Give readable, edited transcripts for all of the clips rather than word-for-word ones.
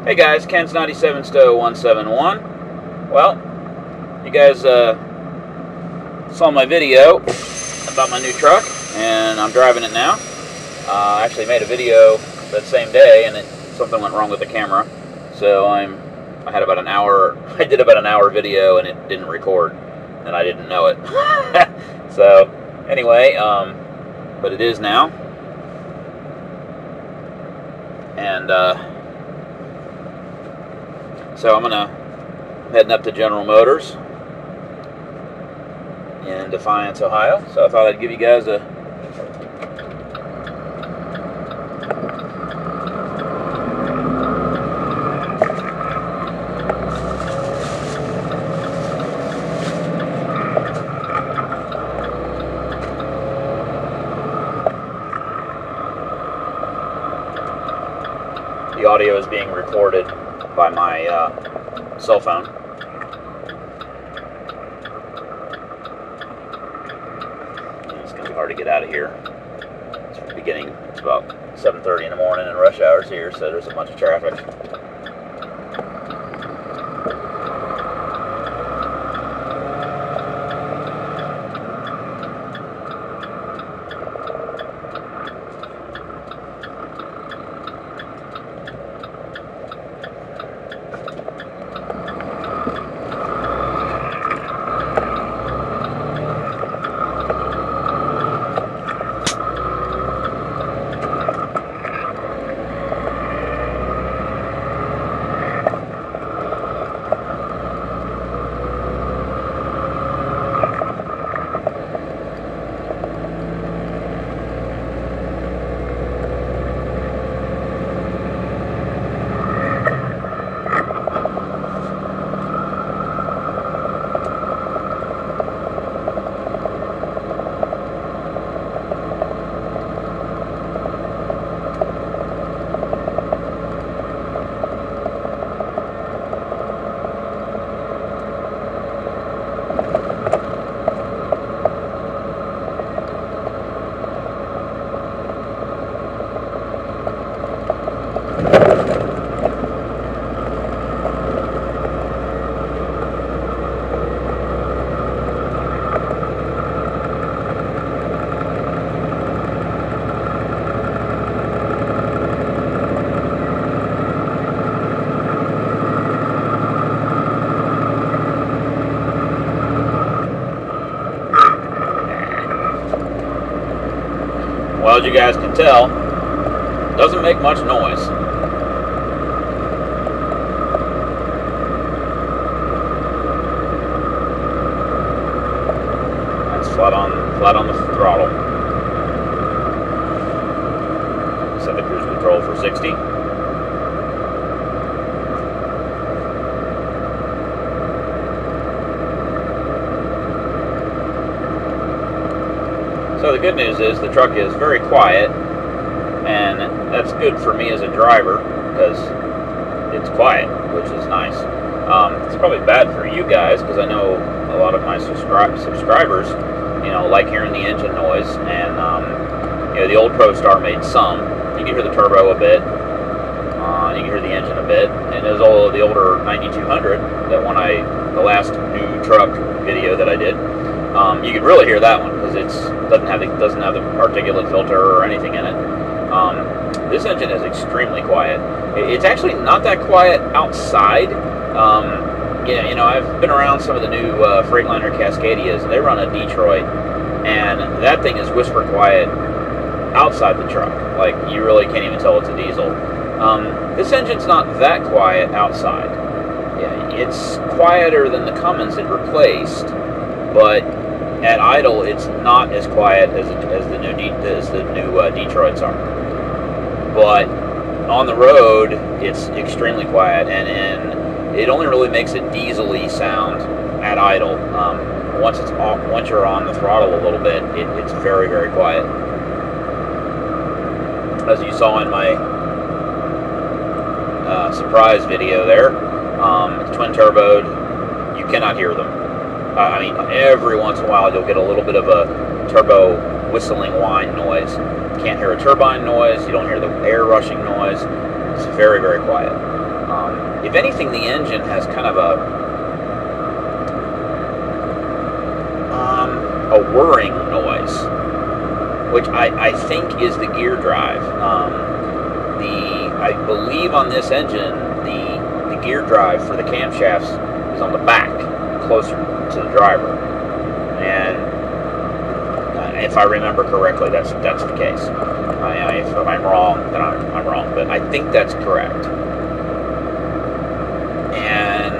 Hey guys, Ken's 97 Stowe 171. Well, you guys saw my video about my new truck, and I'm driving it now. I actually made a video that same day, and something went wrong with the camera, so I had about an hour. I did about an hour video, and it didn't record, and I didn't know it. So anyway, but it is now, and so I'm heading up to General Motors in Defiance, Ohio. So I thought I'd give you guys a the audio is being recorded by my cell phone. It's going to be hard to get out of here. It's about 7:30 in the morning and rush hours here, so there's a bunch of traffic. Well, as you guys can tell, it doesn't make much noise. That's flat on the throttle. Set the cruise control for 60. So the good news is the truck is very quiet, and that's good for me as a driver because it's quiet, which is nice. It's probably bad for you guys because I know a lot of my subscribers, like hearing the engine noise, and the old ProStar made some. You can hear the turbo a bit, you can hear the engine a bit, and there's all the older 9200 that the last new truck video that I did. You can really hear that one because it doesn't have the particulate filter or anything in it. This engine is extremely quiet. It's actually not that quiet outside. I've been around some of the new Freightliner Cascadias, and they run a Detroit, and that thing is whisper quiet outside the truck. Like, you really can't even tell it's a diesel. This engine's not that quiet outside. Yeah, it's quieter than the Cummins it replaced, but at idle, it's not as quiet as the new Detroits are. But on the road, it's extremely quiet, and it only really makes a diesel-y sound at idle. Once you're on the throttle a little bit, it's very, very quiet. As you saw in my surprise video there, twin turboed, you cannot hear them. I mean, every once in a while you'll get a little bit of a turbo whistling whine noise. You can't hear a turbine noise, you don't hear the air rushing noise. It's very, very quiet. If anything, the engine has kind of a whirring noise, which I think is the gear drive. I believe on this engine, the gear drive for the camshafts is on the back, closer to the driver. And if I remember correctly, that's the case. If I'm wrong, then I'm wrong, but I think that's correct. And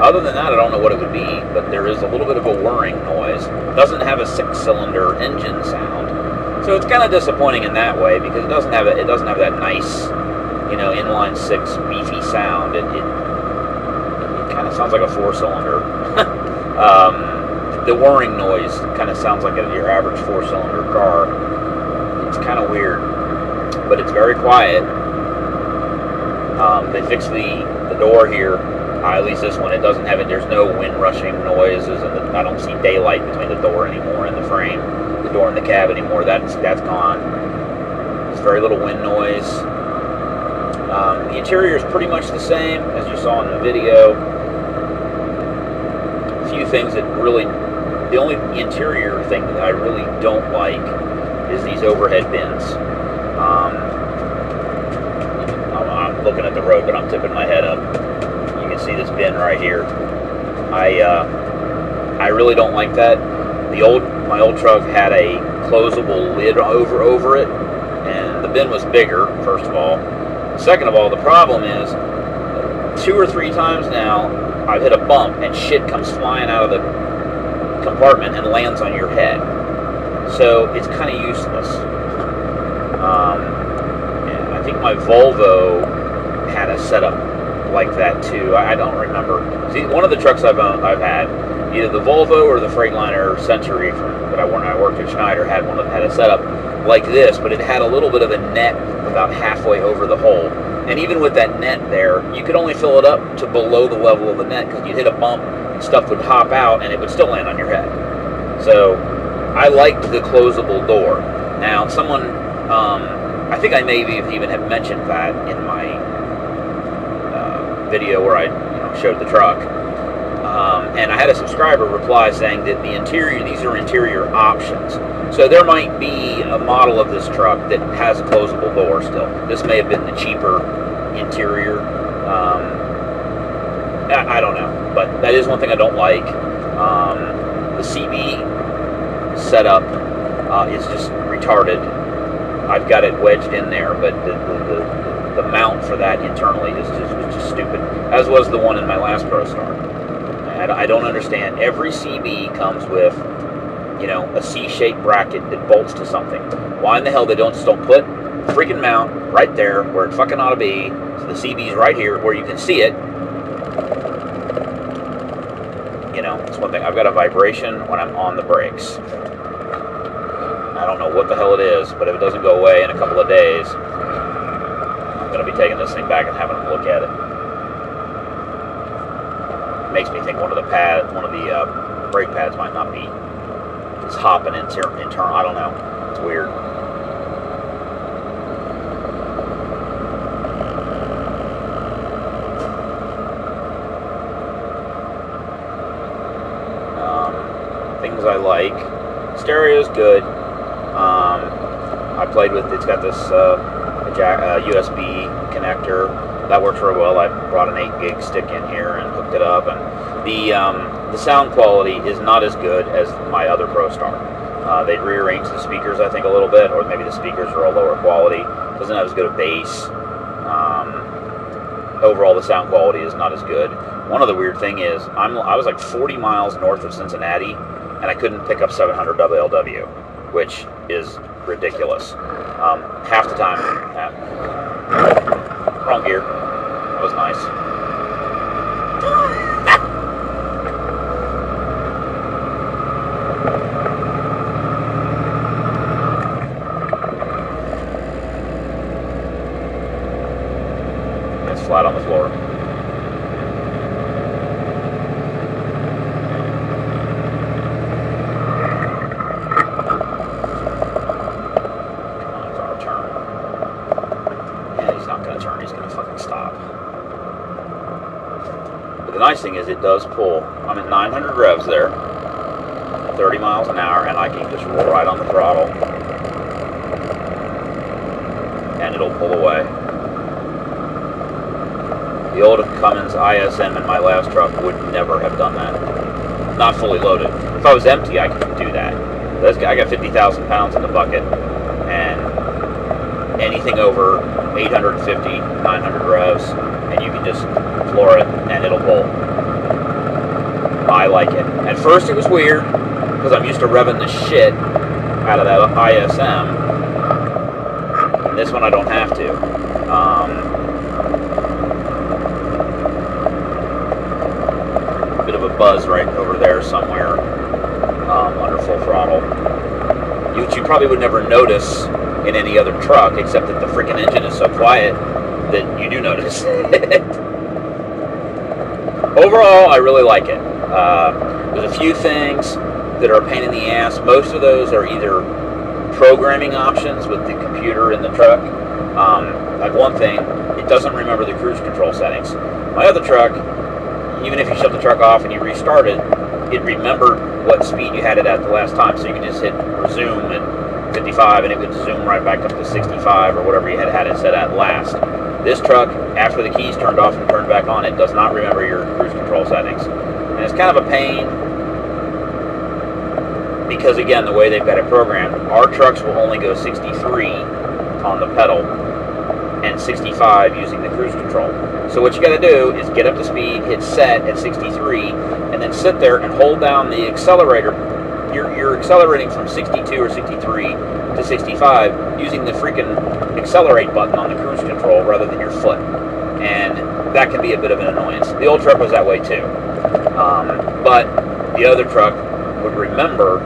other than that, I don't know what it would be, but there is a little bit of a whirring noise. It doesn't have a 6-cylinder engine sound, so it's kind of disappointing in that way, because it doesn't have that nice, inline 6 beefy sound. It kind of sounds like a 4-cylinder. The whirring noise kind of sounds like your average 4-cylinder car. It's kind of weird, but it's very quiet. They fixed the door here. At least this one, it doesn't have it. There's no wind rushing noises, and I don't see daylight between the door anymore and the frame, the door and the cab anymore. That's gone. There's very little wind noise. The interior is pretty much the same as you saw in the video. A few things that really, the only interior thing that I really don't like is these overhead bins. I'm looking at the road, but I'm tipping my head up. You can see this bin right here. I really don't like that. My old truck had a closable lid over it, and the bin was bigger, first of all. Second of all, the problem is 2 or 3 times now I've hit a bump and shit comes flying out of the compartment and lands on your head. So it's kind of useless. And I think my Volvo had a setup like that too. I don't remember. See, one of the trucks I've had, either the Volvo or the Freightliner Century when I worked at Schneider, had one that had a setup like this, but it had a little bit of a net about halfway over the hole. And even with that net there, you could only fill it up to below the level of the net, because you'd hit a bump and stuff would hop out and it would still land on your head. So I liked the closable door. Now, someone, I think I maybe even have mentioned that in my video where I showed the truck. And I had a subscriber reply saying that these are interior options. So there might be a model of this truck that has a closable door still. This may have been the cheaper interior. I don't know, but that is one thing I don't like. The CB setup is just retarded. I've got it wedged in there, but the mount for that internally is just stupid, as was the one in my last ProStar. I don't understand. Every CB comes with, a C-shaped bracket that bolts to something. Why in the hell they don't put the freaking mount right there where it fucking ought to be? So the CB's right here where you can see it. It's one thing. I've got a vibration when I'm on the brakes. I don't know what the hell it is, but if it doesn't go away in a couple of days, I'm going to be taking this thing back and having a look at it. Makes me think one of the brake pads might not be just hopping internal. I don't know. It's weird. Things I like. Stereo's good. I played with. It's got this USB connector. That works real well. I brought an 8-gig stick in here and hooked it up, and the sound quality is not as good as my other ProStar. They rearranged the speakers, I think, a little bit, or maybe the speakers are a lower quality. Doesn't have as good a bass. Overall, the sound quality is not as good. One other weird thing is, I was like 40 miles north of Cincinnati, and I couldn't pick up 700 WLW, which is ridiculous. Half the time, wrong gear. That was nice. It's flat on the floor. Come on, car, turn. Yeah, he's not going to turn. He's going to fucking stop. But the nice thing is it does pull. I'm at 900 revs there, 30 miles an hour, and I can just roll right on the throttle, and it'll pull away. The old Cummins ISM in my last truck would never have done that. Not fully loaded. If I was empty, I could do that. I got 50,000 pounds in the bucket, and anything over 850, 900 revs, and you can just floor it, and it'll pull. I like it. At first it was weird, because I'm used to revving the shit out of that ISM. And this one I don't have to. Bit of a buzz right over there somewhere, under full throttle. Which you probably would never notice in any other truck, except that the freaking engine is so quiet that you do notice it. Overall, I really like it. There's a few things that are a pain in the ass. Most of those are either programming options with the computer in the truck. Like one thing, it doesn't remember the cruise control settings. My other truck, even if you shut the truck off and you restart it, it remembered what speed you had it at the last time, so you could just hit resume at 55 and it would zoom right back up to 65 or whatever you had it set at last. This truck, after the keys turned off and turned back on, it does not remember your cruise control settings. And it's kind of a pain because, again, the way they've got it programmed, our trucks will only go 63 on the pedal and 65 using the cruise control. So what you got to do is get up to speed, hit set at 63, and then sit there and hold down the accelerator. You're accelerating from 62 or 63 to 65 using the freaking accelerate button on the cruise control rather than your foot. And that can be a bit of an annoyance. The old truck was that way too. But the other truck would remember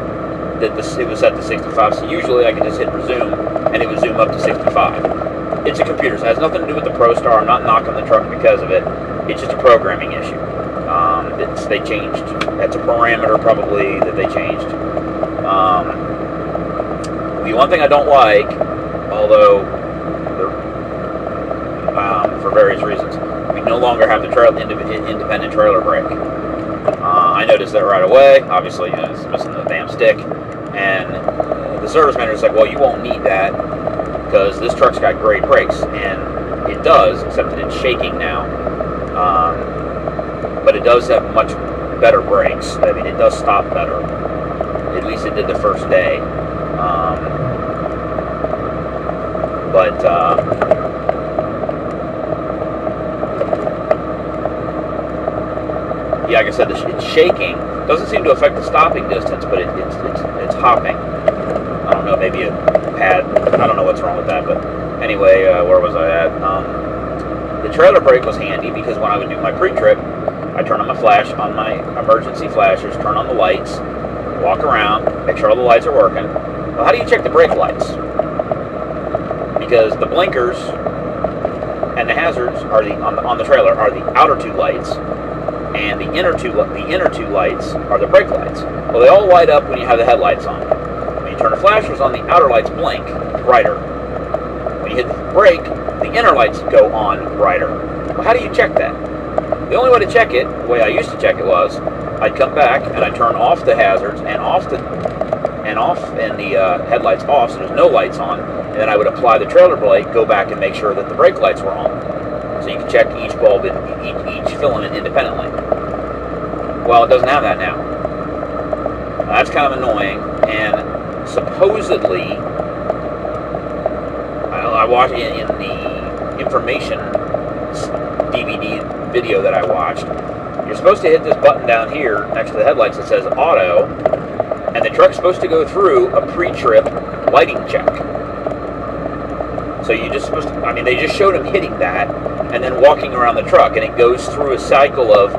that it was set to 65, so usually I could just hit resume and it would zoom up to 65. It's a computer, so it has nothing to do with the ProStar. I'm not knocking the truck because of it. It's just a programming issue. They changed. That's a parameter probably that they changed. The one thing I don't like, although for various reasons, we no longer have the independent trailer brake. I noticed that right away. Obviously, it's missing the damn stick. And the service manager was like, well, you won't need that because this truck's got great brakes. And it does, except that it's shaking now. But it does have much better brakes. I mean, it does stop better. At least it did the first day. Yeah, like I said, it's shaking. Doesn't seem to affect the stopping distance, but it's hopping. I don't know, maybe a pad. I don't know what's wrong with that, but anyway, where was I at? The trailer brake was handy because when I would do my pre-trip, I turn on my flash, on my emergency flashers, turn on the lights, walk around, make sure all the lights are working. Well, how do you check the brake lights? Because the blinkers and the hazards are on the trailer are the outer two lights, and the inner two lights are the brake lights. Well, they all light up when you have the headlights on. When you turn the flashers on, the outer lights blink brighter. When you hit the brake, the inner lights go on brighter. Well, how do you check that? The only way to check it, the way I used to check it was, I'd come back and I'd turn off the hazards and the headlights off, so there's no lights on, and then I would apply the trailer brake, go back and make sure that the brake lights were on. So you can check each bulb, each filament independently. Well, it doesn't have that now. That's kind of annoying, and supposedly, I watched in the information DVD video that I watched, you're supposed to hit this button down here next to the headlights that says auto, and the truck's supposed to go through a pre-trip lighting check. So you're just supposed to, I mean, they just showed him hitting that and then walking around the truck, and it goes through a cycle of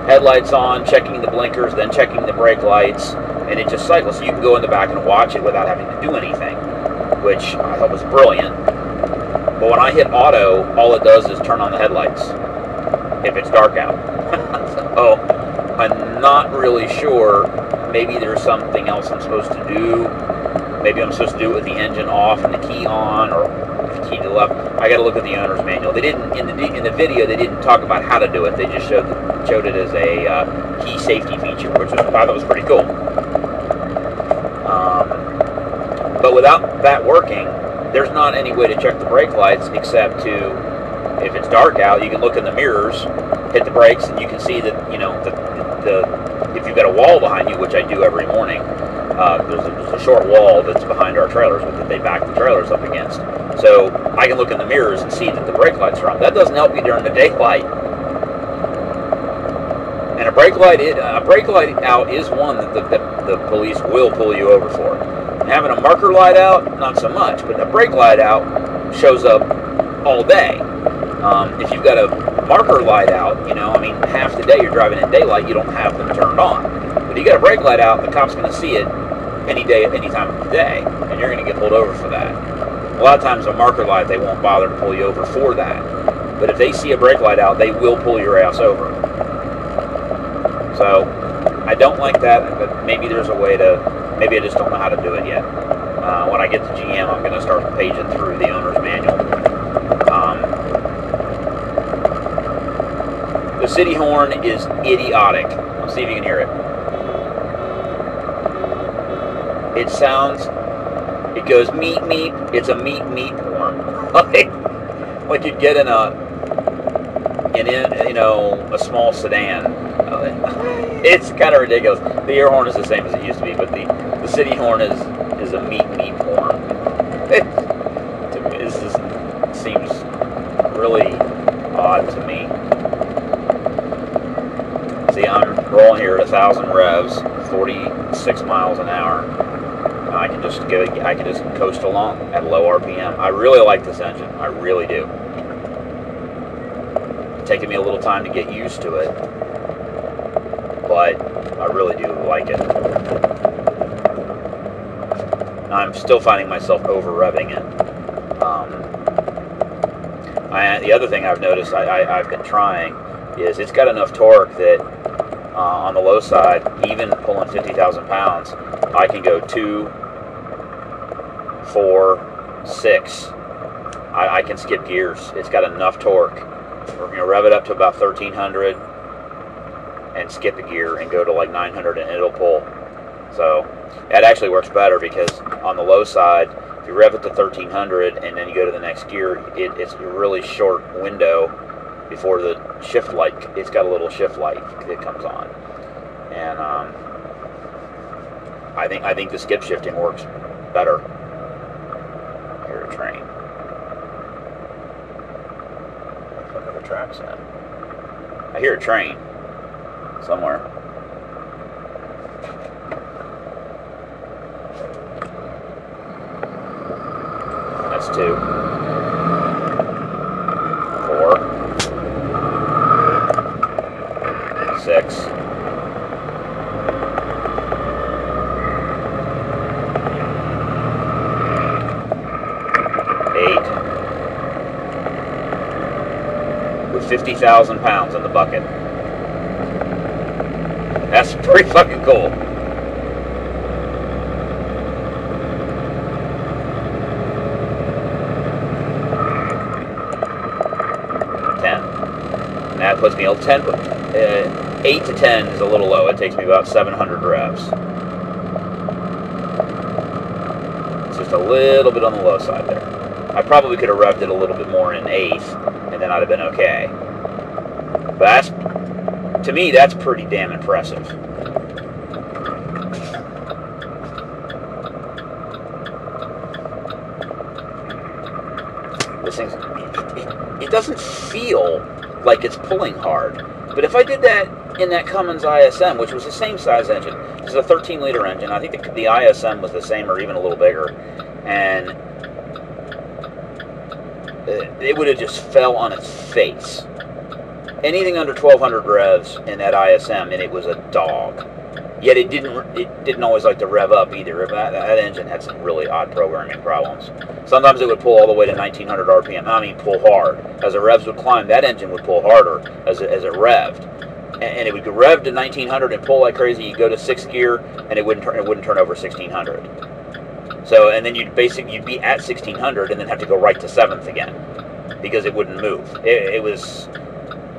headlights on, checking the blinkers, then checking the brake lights, and it just cycles. So you can go in the back and watch it without having to do anything, which I thought was brilliant. But when I hit auto, all it does is turn on the headlights if it's dark out. So I'm not really sure. Maybe there's something else I'm supposed to do maybe I'm supposed to do it with the engine off and the key on, or the key to the left. I got to look at the owner's manual. They didn't in the video. They didn't talk about how to do it. They just showed it as a key safety feature, which I thought was pretty cool. But without that working, there's not any way to check the brake lights except to, if it's dark out, you can look in the mirrors, hit the brakes, and you can see that, you know, if you've got a wall behind you, which I do every morning, there's a short wall that's behind our trailers that they back the trailers up against. So I can look in the mirrors and see that the brake lights are on. That doesn't help you during the daylight. And a brake light out is one that the police will pull you over for. And having a marker light out, not so much, but a brake light out shows up all day. If you've got a marker light out, you know, I mean, half the day you're driving in daylight, you don't have them turned on. But you got a brake light out, the cop's going to see it any day, any time of the day, and you're going to get pulled over for that. A lot of times a marker light, they won't bother to pull you over for that. But if they see a brake light out, they will pull your ass over. So I don't like that, but maybe there's a way to, maybe I just don't know how to do it yet. When I get to GM, I'm going to start paging through the owner's manual. The city horn is idiotic. Let's see if you can hear it. It sounds, it goes meep meep. It's a meep meep horn. like you'd get in you know, a small sedan. It's kind of ridiculous. The air horn is the same as it used to be, but the city horn is a meep meep horn. This seems really odd to me. See, I'm rolling here at 1,000 revs, 46 miles an hour. I can just coast along at low RPM. I really like this engine. I really do. It's taken me a little time to get used to it, but I really do like it. I'm still finding myself over-revving it. The other thing I've noticed I've been trying is it's got enough torque that on the low side, even pulling 50,000 pounds, I can go 2, 4, 6. I can skip gears. It's got enough torque. We're going to rev it up to about 1,300 and skip a gear and go to like 900 and it'll pull. So that actually works better because on the low side, if you rev it to 1,300 and then you go to the next gear, it's a really short window before the shift light. It's got a little shift light that comes on, and I think the skip shifting works better. I hear a train. Where the fuck are the tracks at? I hear a train somewhere. That's 2, 4, 6, 8, with 50,000 pounds in the bucket. That's pretty fucking cool. 10. And that puts me 8 to 10 is a little low. It takes me about 700 revs. It's just a little bit on the low side there. I probably could have revved it a little bit more in 8th, and then I'd have been okay. But to me, that's pretty damn impressive. This thing's, it doesn't feel like it's pulling hard. But if I did that in that Cummins ISM, which was the same size engine, this is a 13-liter engine. I think the ISM was the same or even a little bigger. And it would have just fell on its face. Anything under 1,200 revs in that ISM, and it was a dog. Yet it didn't always like to rev up either. That engine had some really odd programming problems. Sometimes it would pull all the way to 1,900 RPM. I mean, pull hard. As the revs would climb, that engine would pull harder as it revved. And it would rev to 1,900 and pull like crazy. You go to 6th gear, and it wouldn't turn over 1,600. So, and then you'd be at 1600 and then have to go right to 7th again because it wouldn't move. It was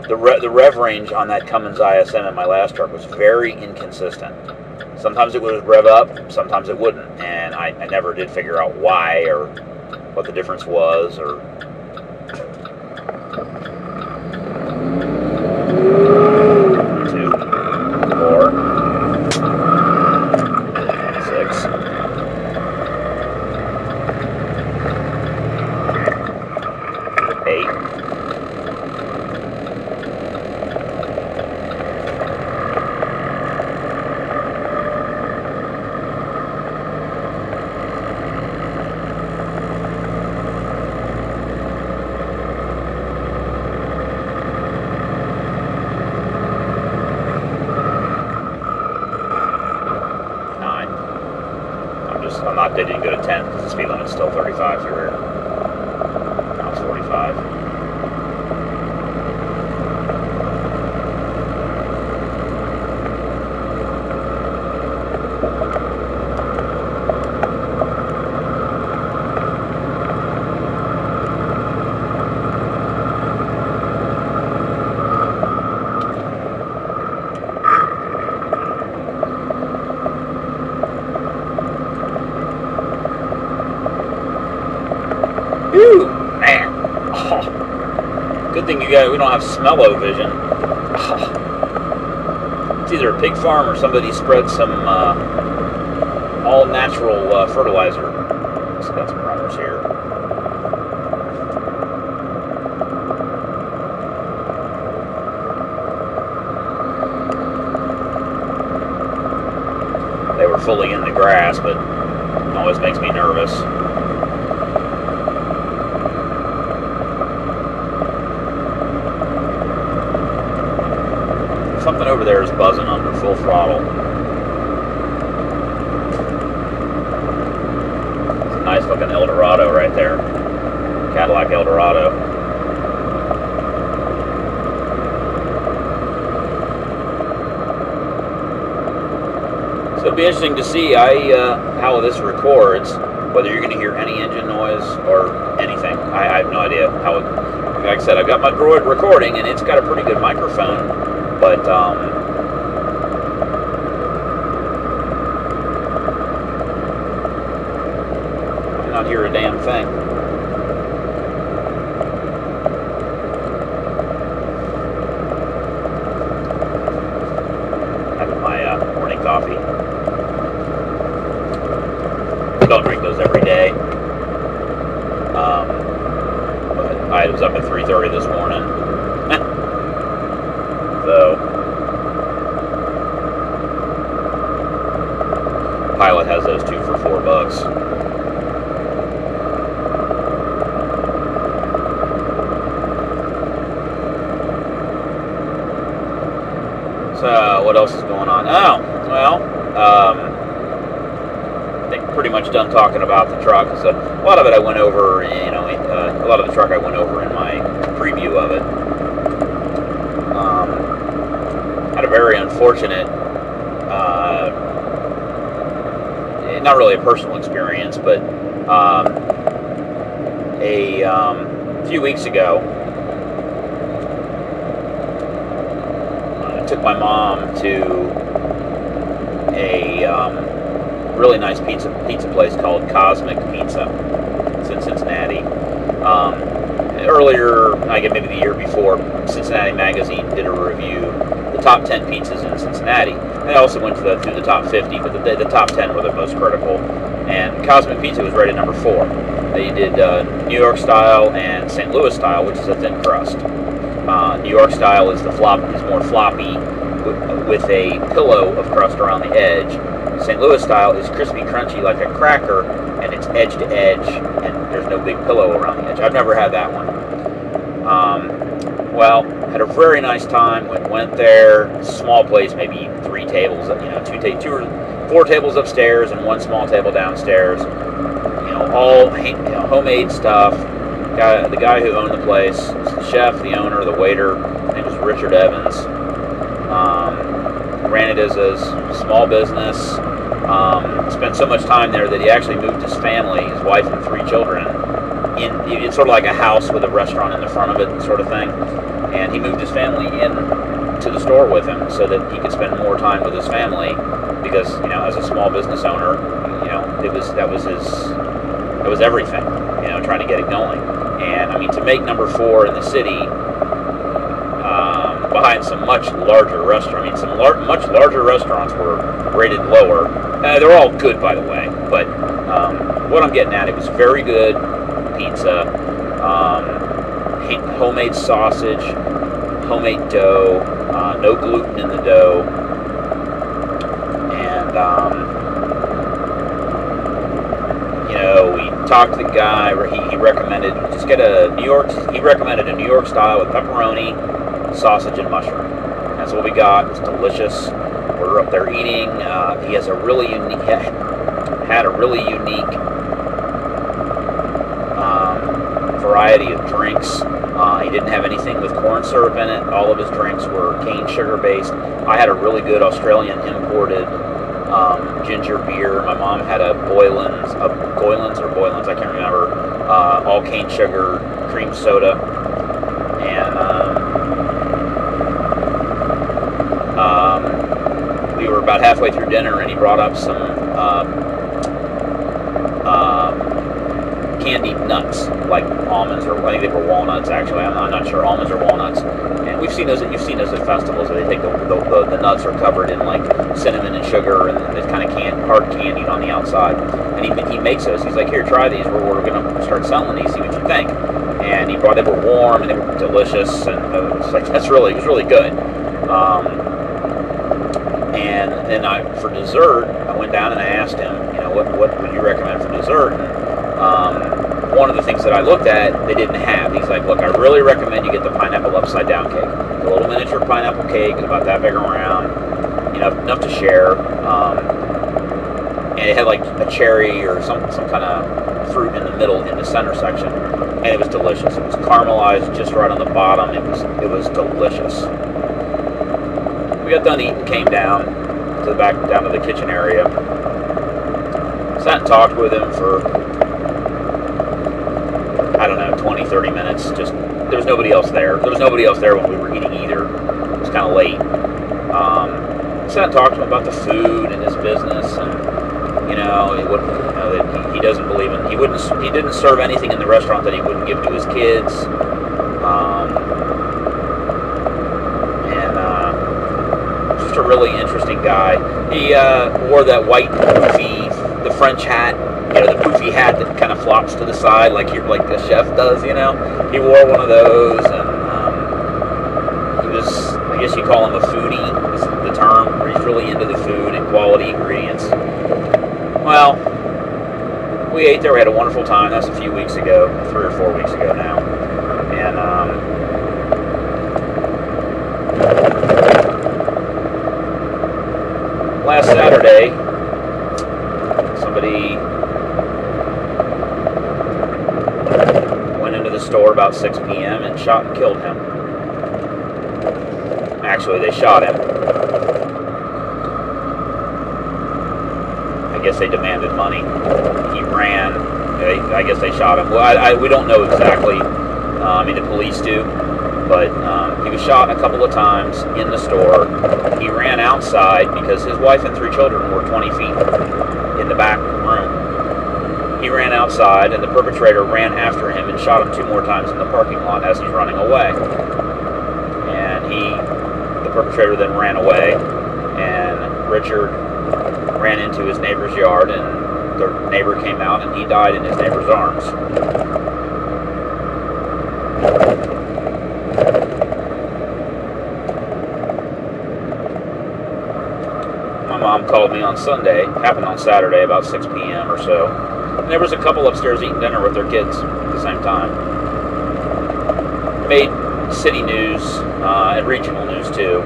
the rev range on that Cummins ISM in my last truck was very inconsistent. Sometimes it would rev up, sometimes it wouldn't, and I never did figure out why or what the difference was. Or 2, 4, 6. 8. 9. I'm not didn't go to 10 because the speed limit's still 35 through here. Now it's 45. Whew, man. Oh. Good thing we don't have smell-o-vision. Oh. It's either a pig farm or somebody spread some all-natural fertilizer. It's got some runners here. They were fully in the grass, but it always makes me nervous. Something over there is buzzing under full throttle. It's a nice looking Eldorado right there. Cadillac Eldorado. So it'll be interesting to see how this records, whether you're going to hear any engine noise or anything. I have no idea how it, like I said, I've got my Droid recording and it's got a pretty good microphone. But, I not hear a damn thing. Having my morning coffee. I don't drink those every day. But I was up at 3:30 this morning. So, Pilot has those 2 for $4. So, what else is going on? Oh, well, I think pretty much done talking about the truck. So, a lot of it I went over, a lot of the truck I went over in my preview of it. Had a very unfortunate, not really a personal experience, but a few weeks ago, I took my mom to a really nice pizza place called Cosmic Pizza. It's in Cincinnati. Earlier, I guess maybe the year before, Cincinnati Magazine did a review, the top 10 pizzas in Cincinnati. They also went through the top 50, but the top 10 were the most critical. And Cosmic Pizza was rated number 4. They did New York style and St. Louis style, which is a thin crust. New York style is more floppy with a pillow of crust around the edge. St. Louis style is crispy, crunchy like a cracker, and it's edge to edge, and there's no big pillow around the edge. I've never had that one. Well, had a very nice time. Went there, small place, maybe 3 tables, 2 or 4 tables upstairs and 1 small table downstairs. All homemade stuff. The guy who owned the place, the chef, the owner, the waiter, his name was Richard Evans. ran it as a small business. Spent so much time there that he actually moved his family, his wife and 3 children, it's sort of like a house with a restaurant in the front of it, sort of thing. And he moved his family in to the store with him so that he could spend more time with his family, because, you know, as a small business owner, you know, that was everything, you know, trying to get it going. And I mean, to make number 4 in the city, behind some much larger restaurants. I mean, some much larger restaurants were rated lower. They're all good, by the way, but what I'm getting at, it was very good pizza, homemade sausage, homemade dough, no gluten in the dough, and you know, we talked to the guy. He recommended just get a New York. He recommended a New York style with pepperoni, sausage, and mushroom. That's what we got. It's delicious. We're up there eating. He has a really unique, had a really unique variety of drinks. He didn't have anything with corn syrup in it. All of his drinks were cane sugar based. I had a really good Australian imported ginger beer. My mom had a Boylan's, I can't remember, all cane sugar cream soda. And we were about halfway through dinner, and he brought up some candied nuts, like almonds, or I think they were walnuts. Actually, I'm not sure, almonds or walnuts. And you've seen those at festivals. Where they take the nuts are covered in like cinnamon and sugar, and it's kind of hard candied on the outside. And he makes those. He's like, here, try these. We're gonna start selling these. See what you think. And they were warm and they were delicious, and it was like, it was really good. And then for dessert, I went down and I asked him, you know, what would you recommend for dessert? And one of the things that I looked at, they didn't have. He's like, look, I really recommend you get the pineapple upside down cake. A little miniature pineapple cake, about that big around, you know, enough to share. And it had like a cherry or some kind of fruit in the middle, in the center section, and it was delicious. It was caramelized just right on the bottom. It was delicious. We got done eating, came down to the back, down to the kitchen area. Sat and talked with him for, I don't know, 20, 30 minutes. Just, there was nobody else there. There was nobody else there when we were eating either. It was kind of late. Sat and talked to him about the food and his business, and you know, that he doesn't believe in. He didn't serve anything in the restaurant that he wouldn't give to his kids. Just a really interesting guy. He wore that white poofy, the French hat, you know, the poofy hat that kind of flops to the side like the chef does, you know. He wore one of those, and he was, I guess you call him a foodie, is the term, where he's really into the food and quality ingredients. Well, we ate there. We had a wonderful time. That's a few weeks ago, 3 or 4 weeks ago now, and last Saturday, somebody went into the store about 6 p.m. and shot and killed him. Actually, they shot him. I guess they demanded money. He ran. I guess they shot him. Well, we don't know exactly. I mean, the police do. But he was shot a couple of times in the store. He ran outside because his wife and 3 children were 20 feet in the back room. He ran outside, and the perpetrator ran after him and shot him 2 more times in the parking lot as he's running away. And the perpetrator then ran away, and Richard ran into his neighbor's yard, and the neighbor came out, and he died in his neighbor's arms. My mom called me on Sunday, happened on Saturday about 6 p.m. or so, and there was a couple upstairs eating dinner with their kids at the same time. Made city news and regional news too.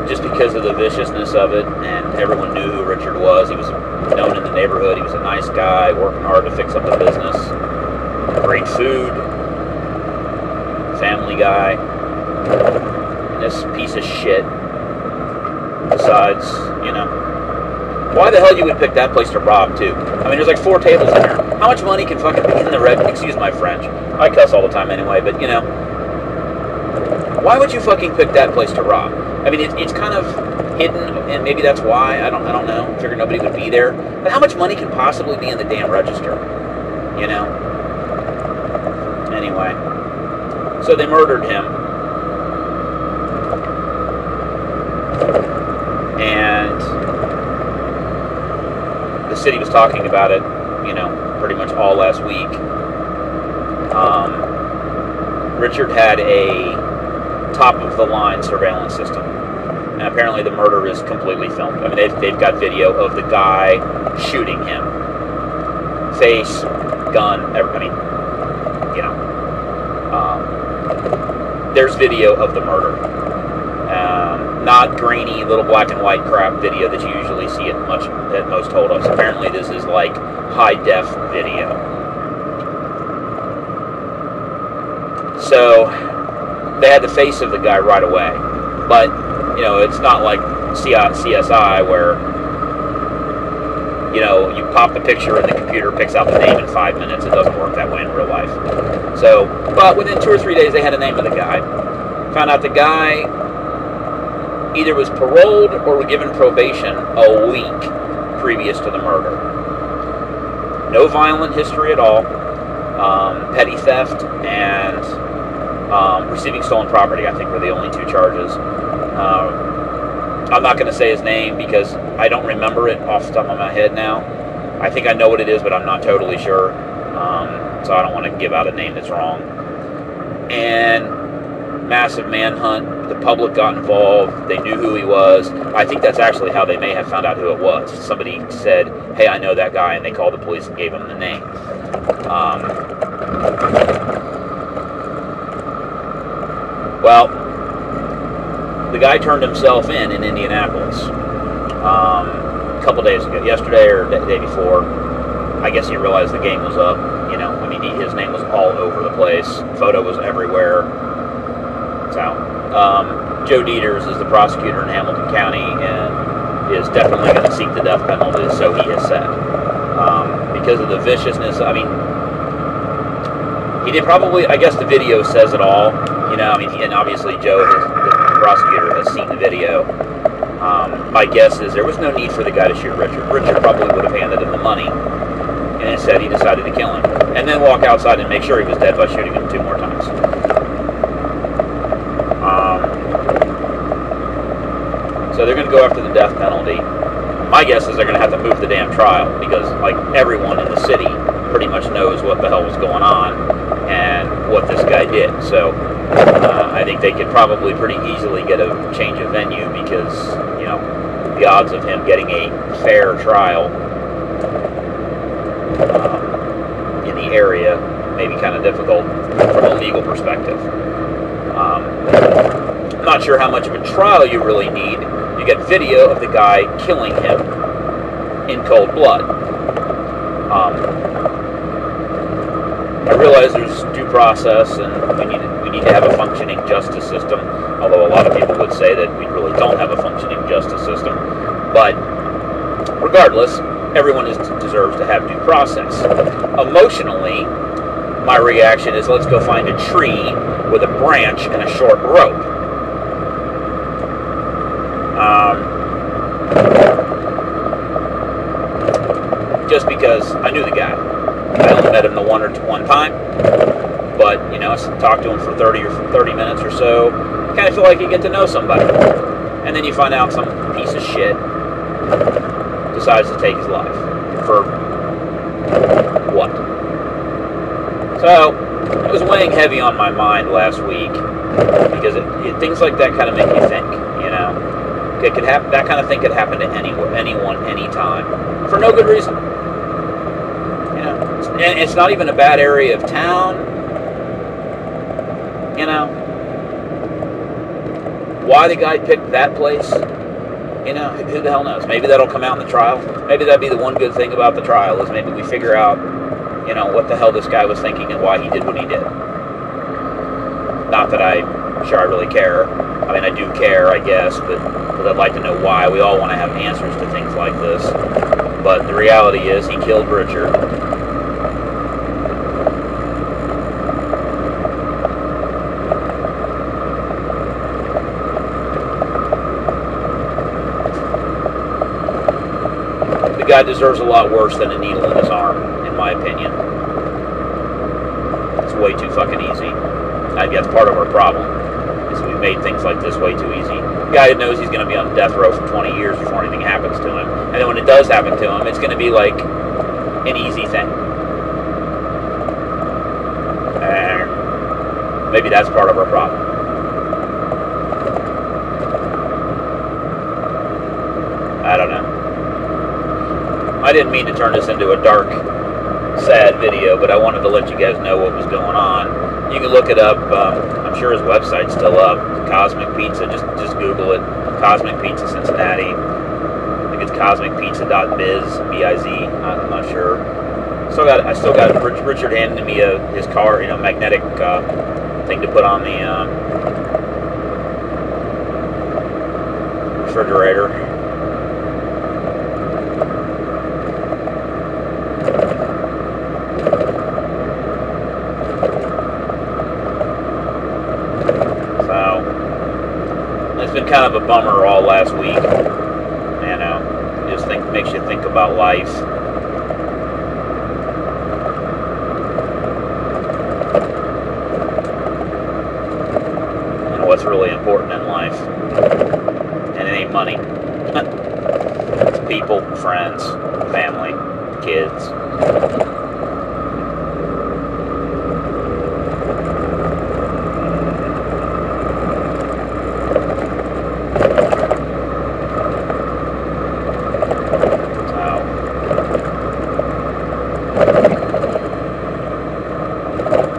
Just because of the viciousness of it, and everyone knew who Richard was. He was known in the neighborhood. He was a nice guy, working hard to fix up the business. Great food. guy. And this piece of shit decides, you know, why the hell you would pick that place to rob, too? I mean, there's like 4 tables in there. How much money can fucking be in the red? Excuse my French. I cuss all the time anyway, but, you know, why would you fucking pick that place to rob? I mean, it's kind of hidden, and maybe that's why. I don't know. I figured nobody would be there. But how much money can possibly be in the damn register? You know? Anyway. So they murdered him. And the city was talking about it, you know, pretty much all last week. Richard had a top-of-the-line surveillance system. And apparently the murder is completely filmed. I mean, they've got video of the guy shooting him. Face, gun, everybody, you know. There's video of the murder. Not grainy, little black and white crap video that you usually see at most holdups. Apparently this is like high-def video. So, they had the face of the guy right away. But, you know, it's not like CSI where, you know, you pop the picture and the computer picks out the name in 5 minutes. It doesn't work that way in real life. So, but within 2 or 3 days, they had a name of the guy. Found out the guy either was paroled or was given probation a week previous to the murder. No violent history at all. Petty theft and receiving stolen property, I think, were the only 2 charges. I'm not going to say his name because I don't remember it off the top of my head now. I think I know what it is, but I'm not totally sure. So I don't want to give out a name that's wrong. And massive manhunt. The public got involved. They knew who he was. I think that's actually how they may have found out who it was. Somebody said, hey, I know that guy, and they called the police and gave him the name. Well, the guy turned himself in Indianapolis a couple days ago, yesterday or the day before. I guess he realized the game was up. You know, I mean, his name was all over the place. Photo was everywhere. So, Joe Dieters is the prosecutor in Hamilton County and is definitely going to seek the death penalty, so he has said. Because of the viciousness, I mean, he did probably, I guess the video says it all. You know, I mean, and obviously Joe, the prosecutor, has seen the video. My guess is there was no need for the guy to shoot Richard. Richard probably would have handed him the money, and instead he decided to kill him. And then walk outside and make sure he was dead by shooting him 2 more times. So they're going to go after the death penalty. My guess is they're going to have to move the damn trial because, like, everyone in the city pretty much knows what the hell was going on and what this guy did. So I think they could probably pretty easily get a change of venue because, you know, the odds of him getting a fair trial in the area may be kind of difficult from a legal perspective. I'm not sure how much of a trial you really need. You get video of the guy killing him in cold blood. I realize there's due process, and we need to have a functioning justice system. Although a lot of people would say that we really don't have a functioning justice system. But regardless, everyone deserves to have due process. Emotionally, my reaction is let's go find a tree with a branch and a short rope. Just because I knew the guy. I only met him one time, but, you know, I talked to him for 30 minutes or so. Kind of feel like you get to know somebody. And then you find out some piece of shit decides to take his life. For what? So, it was weighing heavy on my mind last week because things like that kind of make you think, you know. It could happen. That kind of thing could happen to anyone, anytime, for no good reason. You know, and it's not even a bad area of town. You know, why the guy picked that place? You know, who the hell knows? Maybe that'll come out in the trial. Maybe that'd be the one good thing about the trial is maybe we figure out, you know, what the hell this guy was thinking and why he did what he did. Not that I'm sure I really care. I mean, I do care, I guess, but because I'd like to know why. We all want to have answers to things like this. But the reality is, he killed Richard. The guy deserves a lot worse than a needle in his arm, in my opinion. It's way too fucking easy. I guess part of our problem is we made things like this way too easy. The guy who knows he's going to be on death row for 20 years before anything happens to him. And then when it does happen to him, it's going to be like an easy thing. Maybe that's part of our problem. I don't know. I didn't mean to turn this into a dark, sad video, but I wanted to let you guys know what was going on. You can look it up. I'm sure his website's still up. Cosmic Pizza. Just Google it. Cosmic Pizza Cincinnati. I think it's cosmicpizza.biz. B-I-Z. I'm not sure. I still got Richard handing me his car, magnetic thing to put on the refrigerator. It's been kind of a bummer all last week. Just makes you think about life. And what's really important in life. And it ain't money. It's people, friends, family, kids.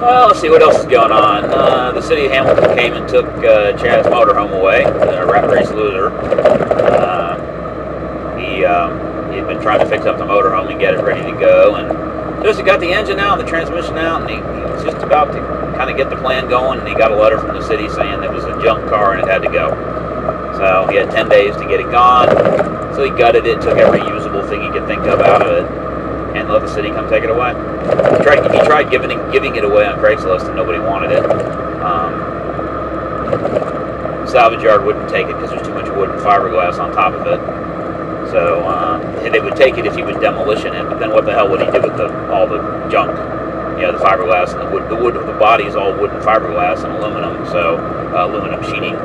Well, let's see what else is going on. The city of Hamilton came and took Chad's motorhome away, the Rat Race loser. He'd been trying to fix up the motorhome and get it ready to go, and just he got the engine out and the transmission out, and he was just about to kind of get the plan going, and he got a letter from the city saying it was a junk car and it had to go. So he had 10 days to get it gone, so he gutted it, took every usable thing he could think of out of it, and let the city come take it away. He tried giving it away on Craigslist, and nobody wanted it. Salvage yard wouldn't take it because there's too much wood and fiberglass on top of it. So they would take it if he would demolition it, but then what the hell would he do with all the junk? The fiberglass and the wood. The wood of the body is all wood and fiberglass and aluminum, so aluminum sheeting.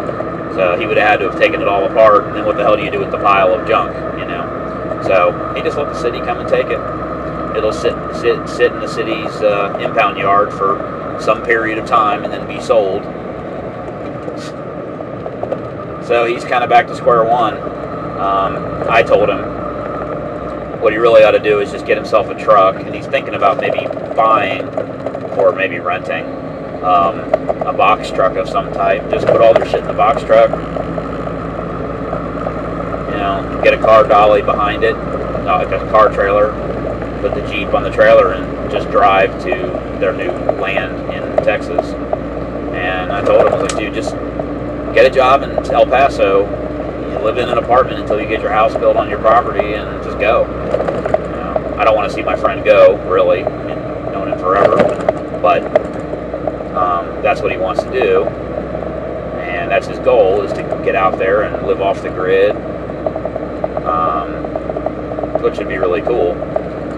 So he would have had to have taken it all apart, and then what the hell do you do with the pile of junk? So he just let the city come and take it. It'll sit in the city's impound yard for some period of time and then be sold. So he's kind of back to square one. I told him what he really ought to do is just get himself a truck, and he's thinking about maybe buying or maybe renting a box truck of some type. Just put all their shit in the box truck. Get a car dolly behind it, like a car trailer. Put the Jeep on the trailer and just drive to their new land in Texas. And I told him, I was like, dude, just get a job in El Paso. You live in an apartment until you get your house built on your property and just go. I don't want to see my friend go, really. I mean, known him forever. But that's what he wants to do. And that's his goal, is to get out there and live off the grid. Which would be really cool.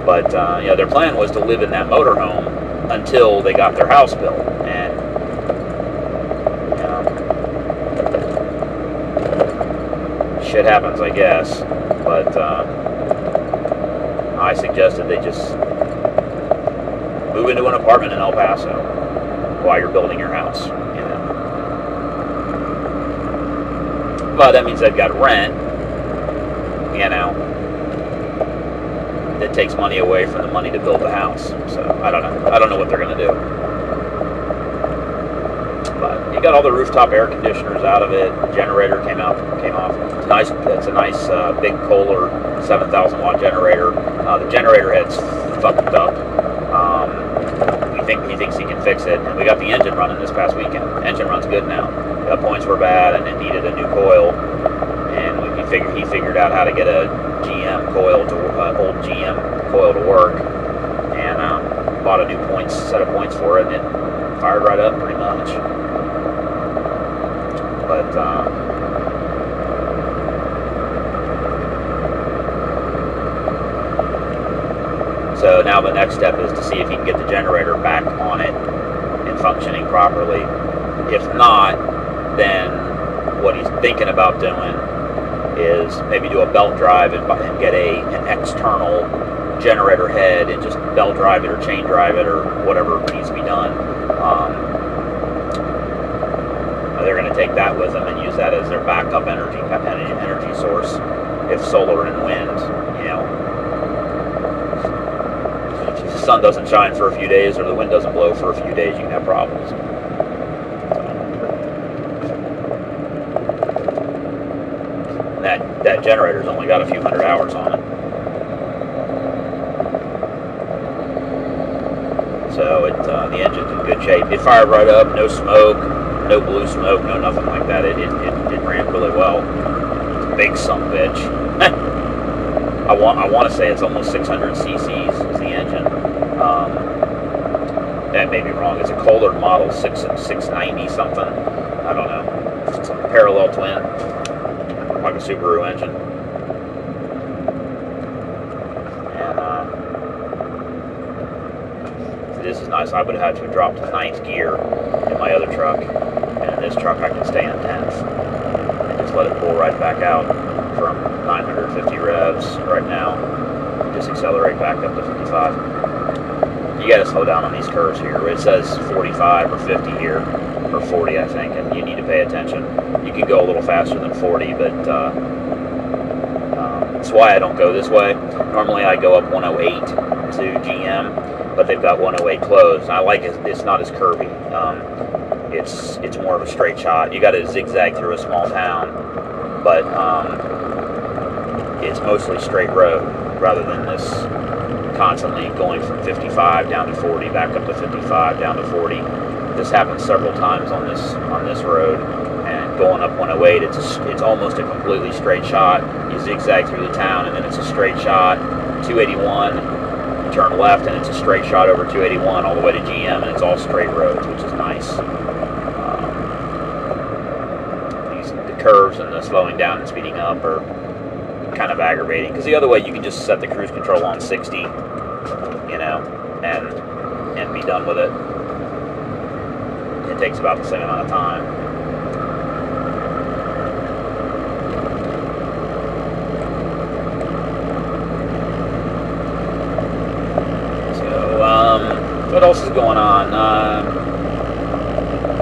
But their plan was to live in that motorhome until they got their house built, and shit happens, I guess. But I suggested they just move into an apartment in El Paso while you're building your house. But that means they've got rent. That takes money away from the money to build the house. So I don't know. I don't know what they're going to do. But you got all the rooftop air conditioners out of it. The generator came off. It's nice. It's a nice big Kohler 7,000 watt generator. The generator head's fucked up. We he thinks he can fix it. And we got the engine running this past weekend. Engine runs good now. The points were bad, and it needed a new coil. And he figured out how to get a GM coil to old GM coil to work, and bought a new set of points for it, and it fired right up pretty much. But so now the next step is to see if he can get the generator back on it and functioning properly. If not, then what he's thinking about doing is maybe do a belt drive and get an external generator head and just belt drive it or chain drive it or whatever needs to be done. They're going to take that with them and use that as their backup energy source if solar and wind, you know, if the sun doesn't shine for a few days or the wind doesn't blow for a few days, you can have problems. That generator's only got a few hundred hours on it. So the engine's in good shape. It fired right up, no smoke, no blue smoke, no nothing like that. It ran really well. It's a big sumbitch. I want to say it's almost 600 cc's is the engine. That may be wrong. It's a Kohler model 690 something. I don't know. It's a parallel twin, like a Subaru engine. And this is nice. I would have had to drop to 9th gear in my other truck, and in this truck I can stay in 10th and just let it pull right back out from 950 revs right now. Just accelerate back up to 55. You got to slow down on these curves here. It says 45 or 50 here, or 40 I think, and you need to pay attention. You can go a little faster than 40, but that's why I don't go this way. Normally I go up 108 to GM, but they've got 108 closed. I like it. It's not as curvy. It's more of a straight shot. You got to zigzag through a small town, but it's mostly straight road rather than this constantly going from 55 down to 40, back up to 55, down to 40. This happens several times on this road, and going up 108, it's almost a completely straight shot. You zigzag through the town, and then it's a straight shot. 281, you turn left, and it's a straight shot over 281 all the way to GM, and it's all straight roads, which is nice. The curves and the slowing down and speeding up are kind of aggravating, because the other way you can just set the cruise control on 60, you know, and be done with it. It takes about the same amount of time. So what else is going on?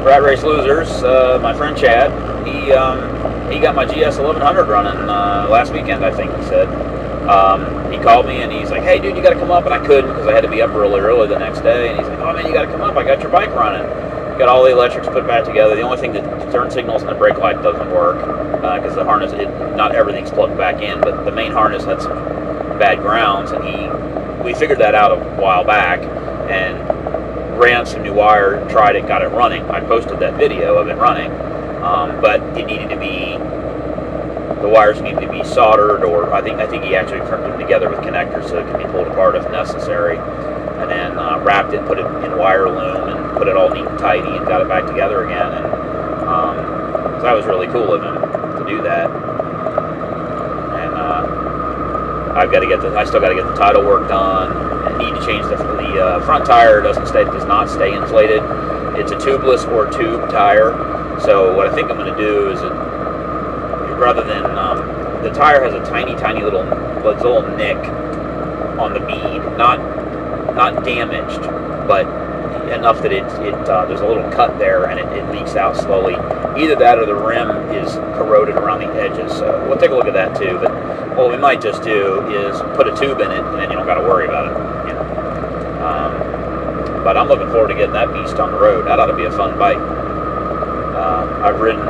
Rat Race Losers, my friend Chad, he got my GS 1100 running last weekend, I think he said. He called me and he's like, hey dude, you gotta come up, and I couldn't because I had to be up really early the next day, and he's like, oh man, you gotta come up, I got your bike running. Got all the electrics put back together. The only thing, the turn signals and the brake light doesn't work because the harness, not everything's plugged back in, but the main harness had some bad grounds, and we figured that out a while back and ran some new wire, tried it, got it running. I posted that video of it running, but it needed to be, the wires needed to be soldered, or I think he actually crimped them together with connectors so it could be pulled apart if necessary, and then wrapped it, put it in wire loom, and put it all neat and tidy, and got it back together again. And so that was really cool of him to do that. And I still got to get the tidal work done. I need to change the front tire. Does not stay inflated. It's a tubeless or tube tire. So what I think I'm going to do is, rather than the tire has a tiny little nick on the bead, not damaged, but enough that there's a little cut there, and it leaks out slowly. Either that or the rim is corroded around the edges. So we'll take a look at that too. But what we might just do is put a tube in it, and then you don't got to worry about it. You know. But I'm looking forward to getting that beast on the road. That ought to be a fun bike. I've ridden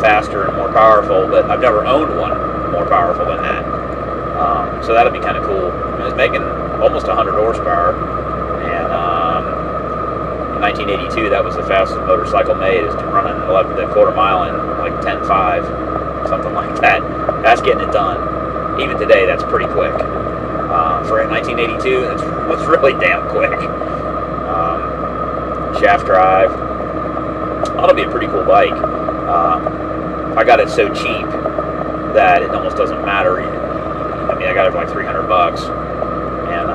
faster and more powerful, but I've never owned one more powerful than that. So that'll be kind of cool. It's making almost 100 horsepower, and 1982, that was the fastest motorcycle made, is to run an 11 quarter mile in like 10.5, something like that. That's getting it done. Even today, that's pretty quick. For 1982, that's really damn quick. Shaft drive. That'll be a pretty cool bike. I got it so cheap that it almost doesn't matter. I mean, I got it for like $300, and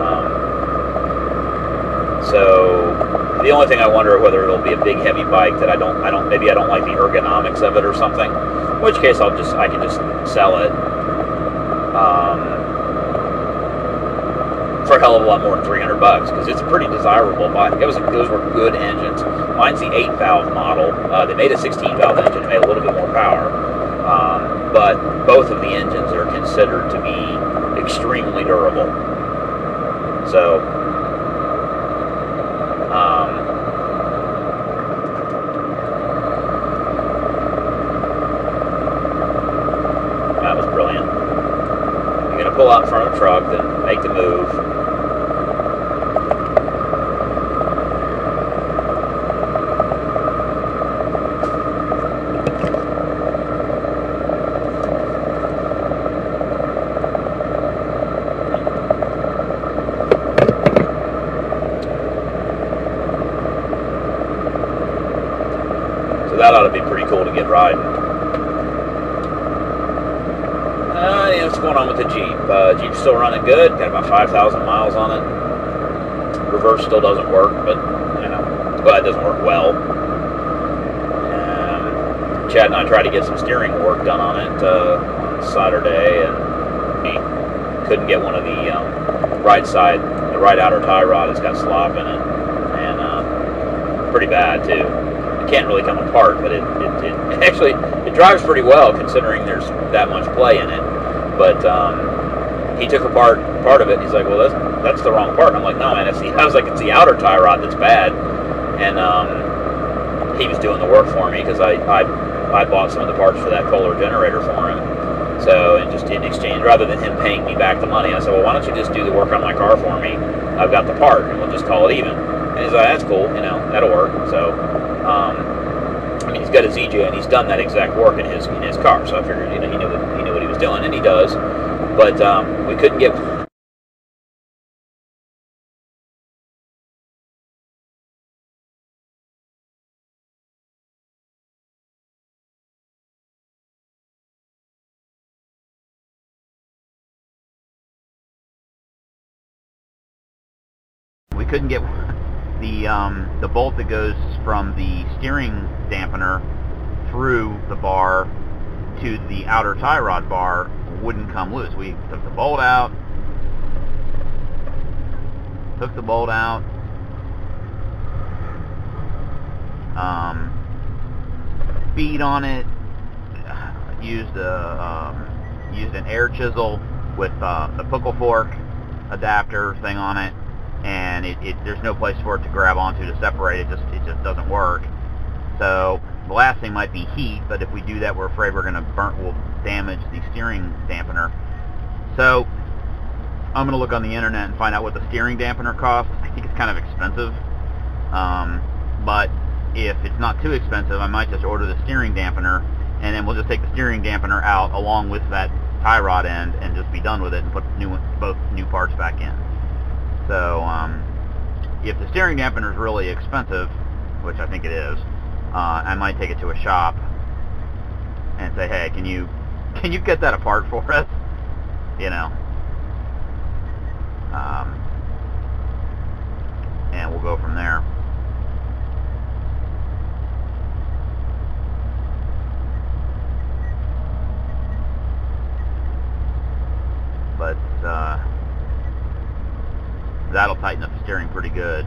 so the only thing I wonder is whether it'll be a big heavy bike that maybe I don't like the ergonomics of it or something. In which case I can just sell it for a hell of a lot more than $300 because it's a pretty desirable bike. Those were good engines. Mine's the 8-valve model. They made a 16-valve engine. It made a little bit more power, but both of the engines are considered to be extremely durable. So, that was brilliant. You're going to pull out in front of the truck, then make the move. So that ought to be pretty cool to get riding. Yeah, what's going on with the Jeep? Jeep's still running good. Got about 5,000 miles on it. Reverse still doesn't work, but well, it doesn't work well. Chad and I tried to get some steering work done on it on Saturday, and he couldn't get one of the right outer tie rod has got slop in it, and pretty bad too. It can't really come apart, but it actually drives pretty well considering there's that much play in it. But he took apart part of it. He's like, "Well, that's the wrong part." And I'm like, "No, man. I was like, it's the outer tie rod that's bad." And he was doing the work for me because I bought some of the parts for that Kohler generator for him. So, and just in exchange, rather than him paying me back the money, I said, "Well, why don't you just do the work on my car for me? I've got the part, and we'll just call it even." And he's like, "That's cool. That'll work." So, I mean, he's got a ZJ, and he's done that exact work in his car. So I figured, he knew what he was doing, and he does. But we couldn't get. We couldn't get the bolt that goes from the steering dampener through the bar to the outer tie rod bar wouldn't come loose. We took the bolt out, beat on it, used an air chisel with the pickle fork adapter thing on it, and there's no place for it to grab onto to separate. It just doesn't work. So the last thing might be heat, but if we do that, we're afraid we'll damage the steering dampener. So I'm going to look on the internet and find out what the steering dampener costs. I think it's kind of expensive, but if it's not too expensive, I might just order the steering dampener, and then we'll just take the steering dampener out along with that tie rod end and just be done with it and put both new parts back in. So if the steering dampener is really expensive, which I think it is, I might take it to a shop and say, "Hey, can you get that apart for us?" And we'll go from there. But that'll tighten up the steering pretty good.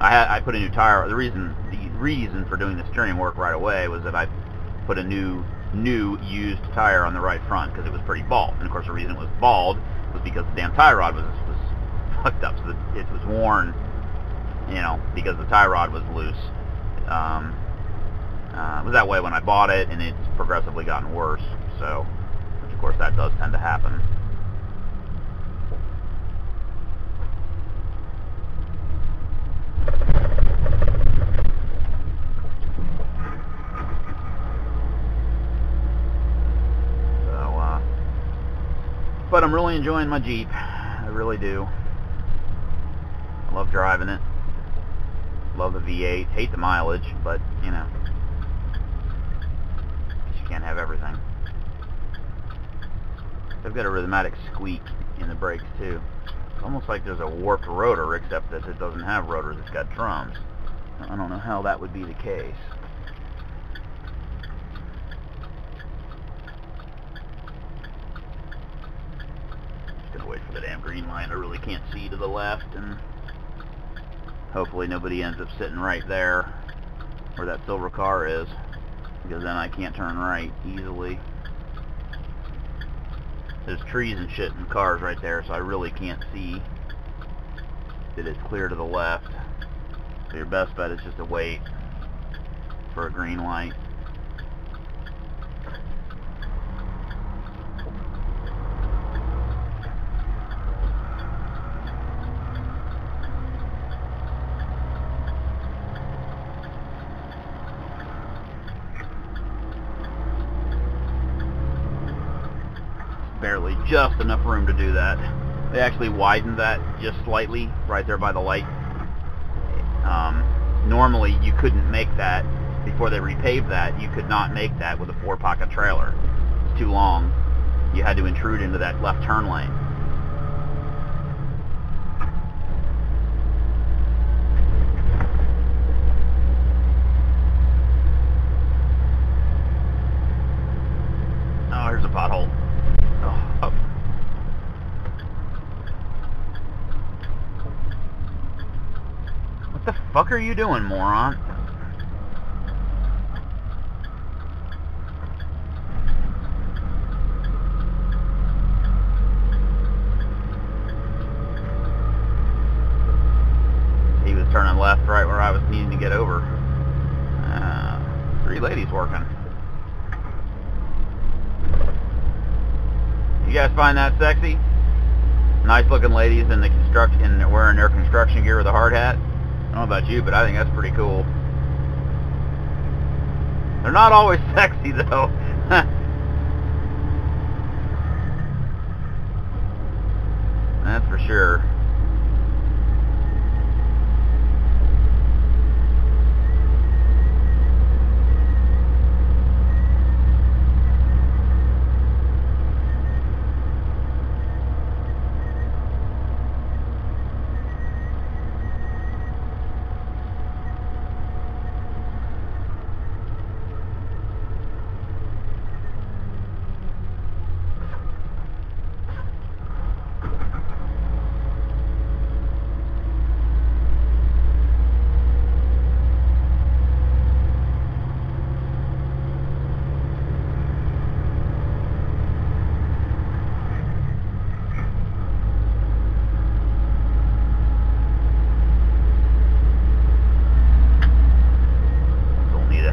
I put a new tire. The reason for doing the steering work right away was that I put a new used tire on the right front because it was pretty bald. And of course, the reason it was bald was because the damn tie rod was fucked up. So it was worn, because the tie rod was loose. It was that way when I bought it, and it's progressively gotten worse. So, which of course that does tend to happen. I'm really enjoying my Jeep. I really do. I love driving it. Love the V8. Hate the mileage, but, you know, you can't have everything. They've got a rhythmic squeak in the brakes, too. It's almost like there's a warped rotor, except that it doesn't have rotors. It's got drums. I don't know how that would be the case. Wait for the damn green light. I really can't see to the left, and hopefully nobody ends up sitting right there where that silver car is, because then I can't turn right easily. There's trees and shit and cars right there, so I really can't see that it's clear to the left. So your best bet is just to wait for a green light. Barely, just enough room to do that. They actually widened that just slightly right there by the light. Normally you couldn't make that, before they repaved that, you could not make that with a 4-pocket trailer. It's too long. You had to intrude into that left turn lane. Oh, here's a pothole. Oh. What the fuck are you doing, moron? He was turning left right where I was needing to get over. 3 ladies working. You guys find that sexy? Nice looking ladies in the construction, wearing their construction gear with a hard hat. I don't know about you, but I think that's pretty cool. They're not always sexy though. That's for sure.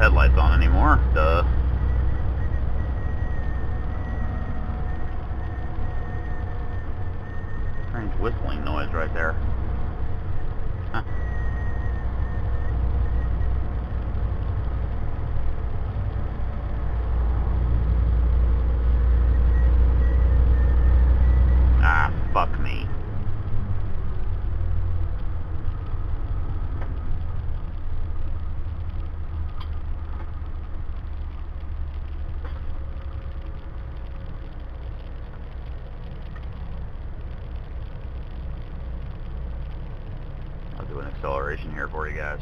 Headlights on anymore. Duh. Strange whistling noise right there. Huh. Ah, fuck me. I'll do an acceleration here for you guys.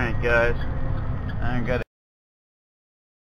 Alright guys, I got